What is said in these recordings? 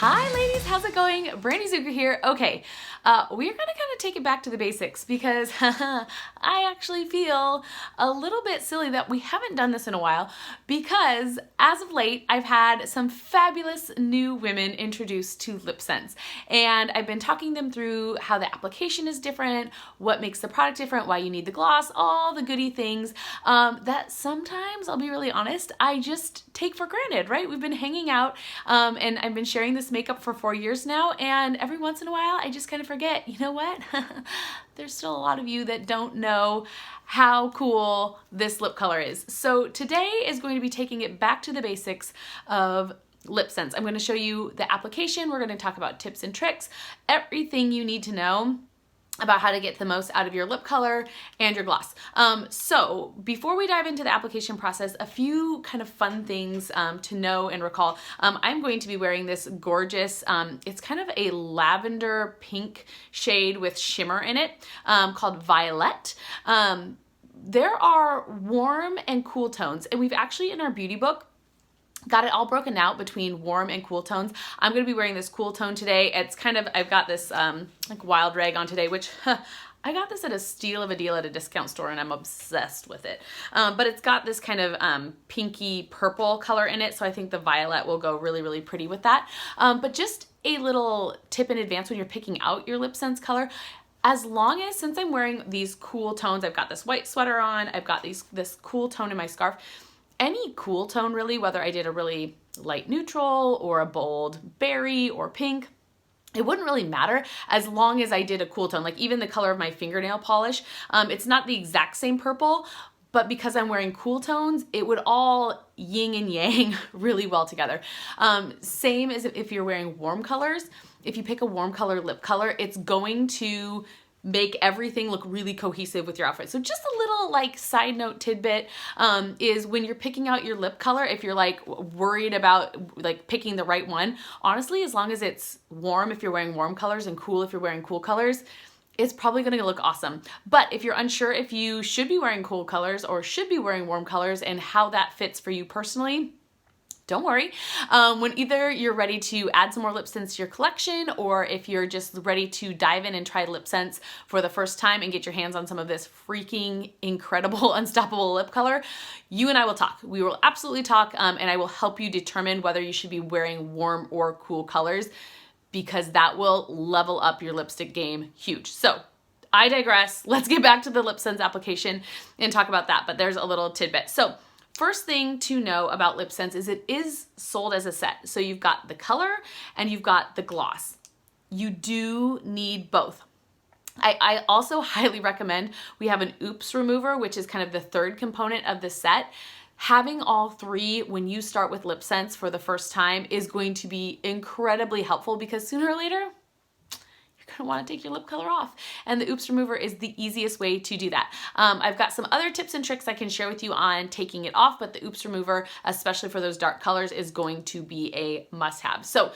Hi ladies, how's it going? Brandy Zucker here. Okay, we're gonna kind of take it back to the basics because I actually feel a little bit silly that we haven't done this in a while because as of late, I've had some fabulous new women introduced to LipSense, and I've been talking them through how the application is different, what makes the product different, why you need the gloss, all the goody things that sometimes, I'll be really honest, I just take for granted, right? We've been hanging out and I've been sharing this makeup for 4 years now, and every once in a while I just kind of forget, you know what? There's still a lot of you that don't know how cool this lip color is. So today is going to be taking it back to the basics of LipSense. I'm going to show you the application. We're going to talk about tips and tricks, everything you need to know about how to get the most out of your lip color and your gloss. So before we dive into the application process, a few kind of fun things to know and recall. I'm going to be wearing this gorgeous, it's kind of a lavender pink shade with shimmer in it called Violet. There are warm and cool tones, and we've actually in our beauty book got it all broken out between warm and cool tones. I'm going to be wearing this cool tone today. It's kind of, I've got this like wild rag on today, which I got this at a steal of a deal at a discount store and I'm obsessed with it. But it's got this kind of pinky purple color in it. So I think the violet will go really, really pretty with that. But just a little tip in advance when you're picking out your LipSense color, as long as, since I'm wearing these cool tones, I've got this white sweater on, I've got this cool tone in my scarf, any cool tone really, whether I did a really light neutral or a bold berry or pink, it wouldn't really matter as long as I did a cool tone. Like even the color of my fingernail polish, it's not the exact same purple, but because I'm wearing cool tones, it would all yin and yang really well together. Same as if you're wearing warm colors. If you pick a warm color lip color, it's going to make everything look really cohesive with your outfit. So just a little like side note tidbit is when you're picking out your lip color, if you're like worried about like picking the right one, honestly, as long as it's warm if you're wearing warm colors and cool if you're wearing cool colors, it's probably gonna look awesome. But if you're unsure if you should be wearing cool colors or should be wearing warm colors and how that fits for you personally, don't worry. When either you're ready to add some more LipSense to your collection, or if you're just ready to dive in and try LipSense for the first time and get your hands on some of this freaking incredible, unstoppable lip color, you and I will talk. We will absolutely talk, and I will help you determine whether you should be wearing warm or cool colors, because that will level up your lipstick game huge. So I digress. Let's get back to the LipSense application and talk about that, but there's a little tidbit. So first thing to know about LipSense is it is sold as a set. So you've got the color and you've got the gloss. You do need both. I also highly recommend, we have an oops remover, which is kind of the third component of the set. Having all three when you start with LipSense for the first time is going to be incredibly helpful, because sooner or later, gonna want to take your lip color off, and the oops remover is the easiest way to do that. I've got some other tips and tricks I can share with you on taking it off, but the oops remover, especially for those dark colors, is going to be a must-have. So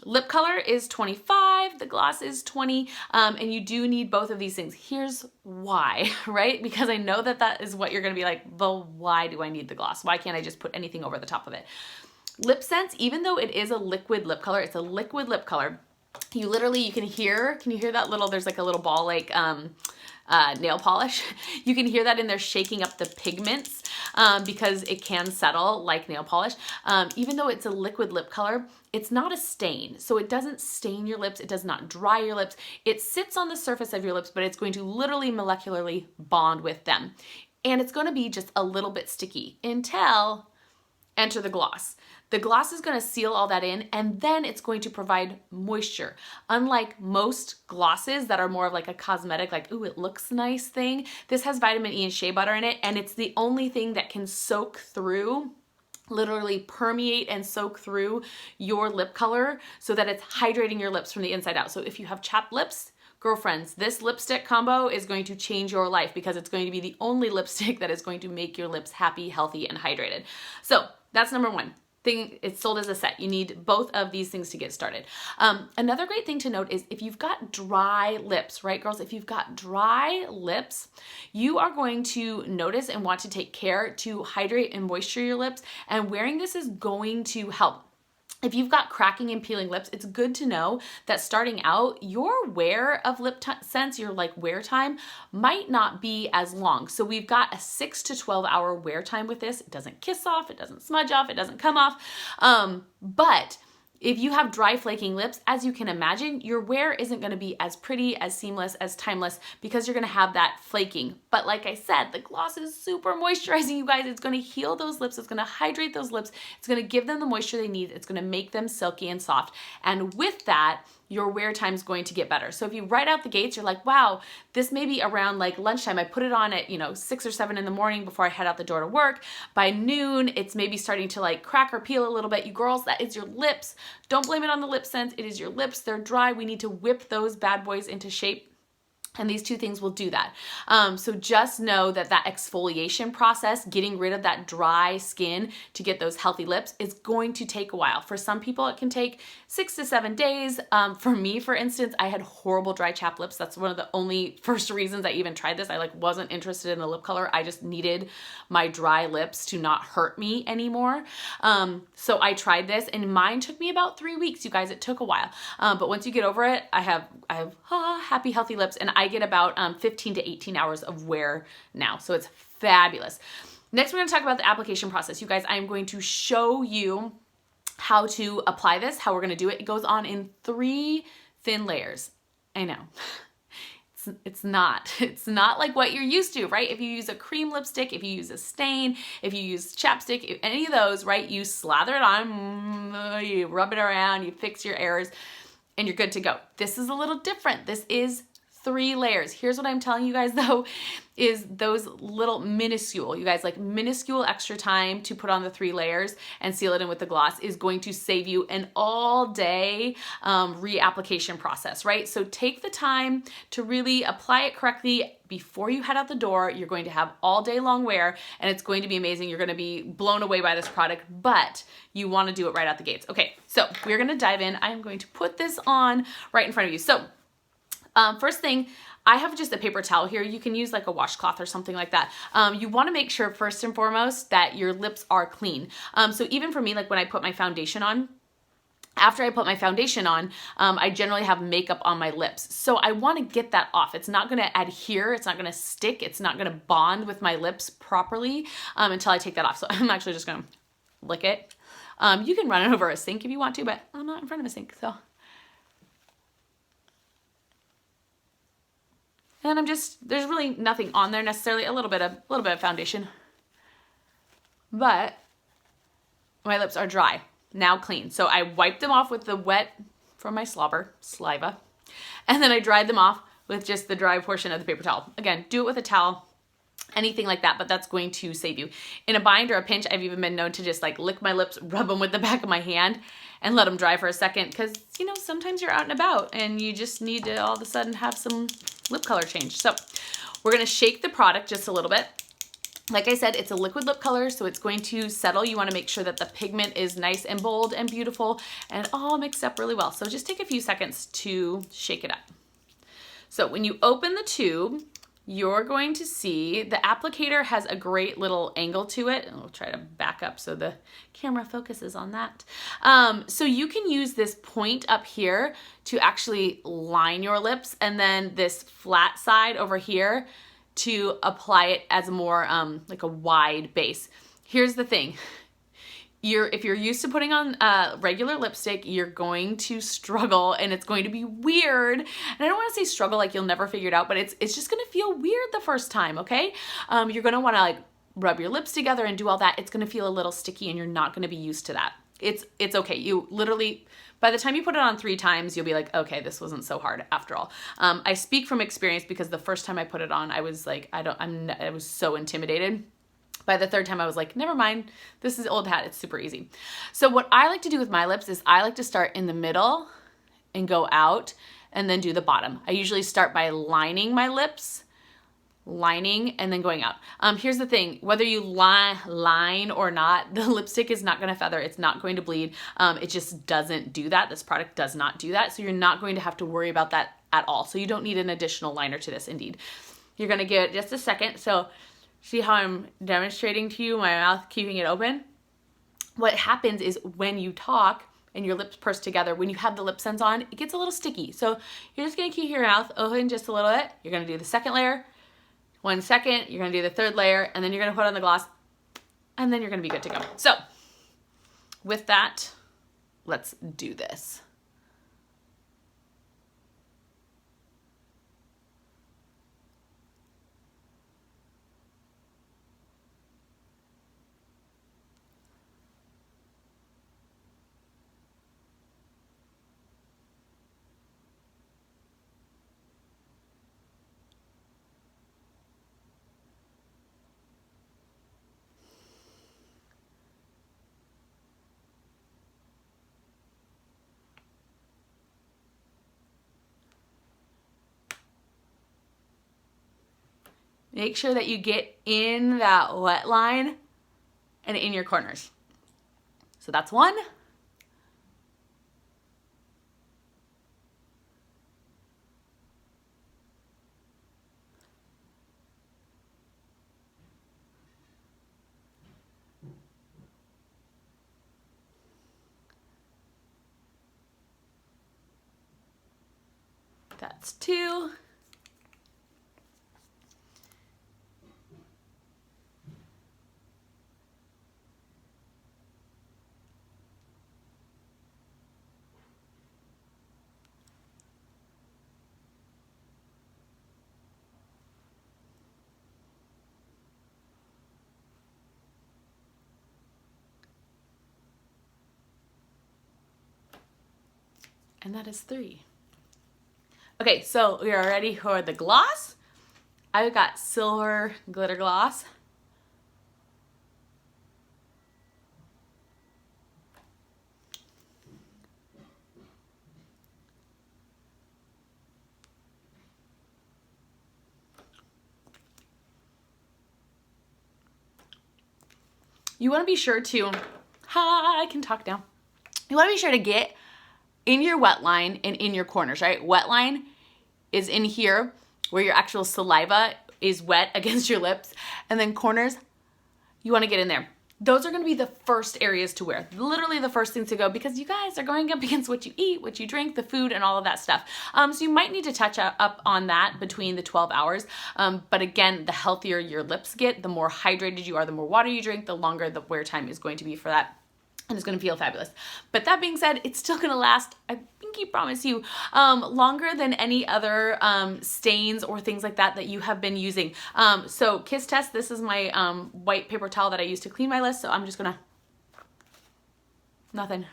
lip color is 25, the gloss is 20, and you do need both of these things. Here's why, right? Because I know that that is what you're gonna be like, well, why do I need the gloss? Why can't I just put anything over the top of it? LipSense, even though it is a liquid lip color, it's a liquid lip color. You literally, can you hear that little, there's like a little ball like nail polish. You can hear that in there shaking up the pigments because it can settle like nail polish. Even though it's a liquid lip color, it's not a stain. So it doesn't stain your lips. It does not dry your lips. It sits on the surface of your lips, but it's going to literally molecularly bond with them. And it's going to be just a little bit sticky until enter the gloss. The gloss is going to seal all that in, and then it's going to provide moisture. Unlike most glosses that are more of like a cosmetic, like, ooh, it looks nice thing, this has vitamin E and shea butter in it, and it's the only thing that can soak through, literally permeate and soak through your lip color so that it's hydrating your lips from the inside out. So if you have chapped lips, girlfriends, this lipstick combo is going to change your life, because it's going to be the only lipstick that is going to make your lips happy, healthy, and hydrated. So that's number one. It's sold as a set. You need both of these things to get started. Another great thing to note is if you've got dry lips, right, girls? If you've got dry lips, you are going to notice and want to take care to hydrate and moisture your lips, and wearing this is going to help. if you've got cracking and peeling lips, it's good to know that starting out, your wear of lip scents, your like wear time might not be as long. So we've got a 6 to 12 hour wear time with this. It doesn't kiss off, it doesn't smudge off, it doesn't come off. But if you have dry flaking lips, as you can imagine, your wear isn't gonna be as pretty, as seamless, as timeless because you're gonna have that flaking. But like I said, the gloss is super moisturizing, you guys. It's gonna heal those lips, it's gonna hydrate those lips, it's gonna give them the moisture they need, it's gonna make them silky and soft. And with that, your wear time is going to get better. So if you right out the gates, you're like, wow, this may be around like lunchtime. I put it on at 6 or 7 in the morning before I head out the door to work. By noon, it's maybe starting to like crack or peel a little bit. You girls, that is your lips. Don't blame it on the lip scent. It is your lips. They're dry. We need to whip those bad boys into shape. And these two things will do that. So just know that that exfoliation process, getting rid of that dry skin to get those healthy lips, is going to take a while. For some people, it can take 6 to 7 days. For me, for instance, I had horrible dry chapped lips. That's one of the only first reasons I even tried this. I like wasn't interested in the lip color. I just needed my dry lips to not hurt me anymore. So I tried this, and mine took me about 3 weeks, you guys. It took a while. But once you get over it, I have happy, healthy lips, and I get about 15 to 18 hours of wear now. So it's fabulous. Next, we're going to talk about the application process. You guys, I'm going to show you how to apply this, how we're going to do it. It goes on in 3 thin layers. I know. It's not like what you're used to, right? If you use a cream lipstick, if you use a stain, if you use chapstick, if any of those, right? You slather it on, you rub it around, you fix your errors, and you're good to go. This is a little different. This is 3 layers. Here's what I'm telling you guys though, is those little minuscule, you guys, like minuscule extra time to put on the 3 layers and seal it in with the gloss is going to save you an all day reapplication process, right? So take the time to really apply it correctly before you head out the door. You're going to have all day long wear, and it's going to be amazing. You're going to be blown away by this product, but you want to do it right out the gates. Okay, so we're going to dive in. I am going to put this on right in front of you. So first thing, I have just a paper towel here. You can use like a washcloth or something like that. You want to make sure first and foremost that your lips are clean. So even for me, like when I put my foundation on, after I put my foundation on, I generally have makeup on my lips. So I want to get that off. It's not going to adhere. It's not going to stick. It's not going to bond with my lips properly until I take that off. So I'm actually just going to lick it. You can run it over a sink if you want to, but I'm not in front of a sink, so. And I'm just, there's really nothing on there necessarily, a little bit of foundation. But my lips are dry, now clean. So I wiped them off with the wet from my saliva, and then I dried them off with just the dry portion of the paper towel. Again, do it with a towel, anything like that, but that's going to save you. In a bind or a pinch, I've even been known to just like lick my lips, rub them with the back of my hand, and let them dry for a second, because sometimes you're out and about and you just need to all of a sudden have some lip color change. So we're going to shake the product just a little bit. Like I said, it's a liquid lip color, so it's going to settle. You want to make sure that the pigment is nice and bold and beautiful and all mixed up really well. So just take a few seconds to shake it up. So when you open the tube, you're going to see the applicator has a great little angle to it. And we'll try to back up so the camera focuses on that. So you can use this point up here to actually line your lips, and then this flat side over here to apply it as a more like a wide base. Here's the thing. If you're used to putting on regular lipstick, you're going to struggle, and it's going to be weird. And I don't want to say struggle like you'll never figure it out, but it's just going to feel weird the first time, okay? You're going to want to like rub your lips together and do all that. It's going to feel a little sticky, and you're not going to be used to that. It's okay. You literally, by the time you put it on 3 times, you'll be like, okay, this wasn't so hard after all. I speak from experience because the first time I put it on, I was like, I was so intimidated. By the 3rd time, I was like, never mind, this is old hat, it's super easy. So what I like to do with my lips is I like to start in the middle and go out and then do the bottom. I usually start by lining my lips, and then going out. Here's the thing, whether you line or not, the lipstick is not gonna feather, it's not going to bleed. It just doesn't do that. This product does not do that. So you're not going to have to worry about that at all. So you don't need an additional liner to this, indeed. You're gonna give it just a second. So see how I'm demonstrating to you my mouth keeping it open? What happens is when you talk, and your lips pursed together, when you have the lip sense on, it gets a little sticky. So you're just gonna keep your mouth open just a little bit. You're gonna do the second layer, 1 second, you're gonna do the third layer, and then you're gonna put on the gloss, and then you're gonna be good to go. So with that, let's do this. Make sure that you get in that wet line and in your corners. So that's 1. That's 2. And that is 3. Okay, so we are ready for the gloss. I've got silver glitter gloss. You want to be sure to, I can talk now. You want to be sure to get in your wet line and in your corners, right? Wet line is in here where your actual saliva is wet against your lips. And then corners, you want to get in there. Those are going to be the first areas to wear. Literally the first things to go, because you guys are going up against what you eat, what you drink, the food, and all of that stuff. So you might need to touch up on that between the 12 hours. But again, the healthier your lips get, the more hydrated you are, the more water you drink, the longer the wear time is going to be for that. And it's gonna feel fabulous. But that being said, it's still gonna last, I pinky promise you, longer than any other stains or things like that that you have been using. So Kiss Test, this is my white paper towel that I use to clean my list, so I'm just gonna, nothing.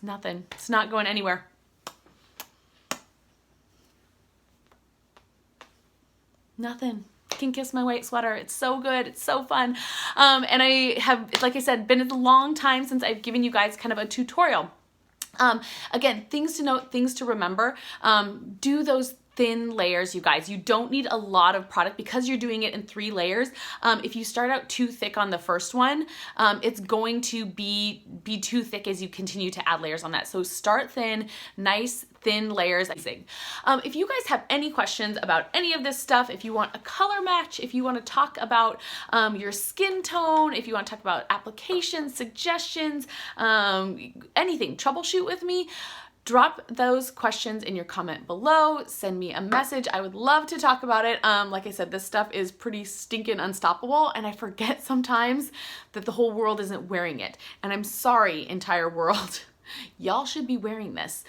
Nothing, it's not going anywhere. Nothing. Can kiss my white sweater. It's so good. It's so fun. And I have, like I said, been a long time since I've given you guys kind of a tutorial. Again, things to note, things to remember. Do those thin layers, you guys. You don't need a lot of product because you're doing it in 3 layers. If you start out too thick on the first one, it's going to be too thick as you continue to add layers on that. So start thin, nice thin layers. If you guys have any questions about any of this stuff, if you want a color match, if you want to talk about your skin tone, if you want to talk about applications, suggestions, anything, troubleshoot with me, drop those questions in your comment below. Send me a message. I would love to talk about it. Like I said, this stuff is pretty stinking unstoppable, and I forget sometimes that the whole world isn't wearing it. And I'm sorry, entire world. Y'all should be wearing this.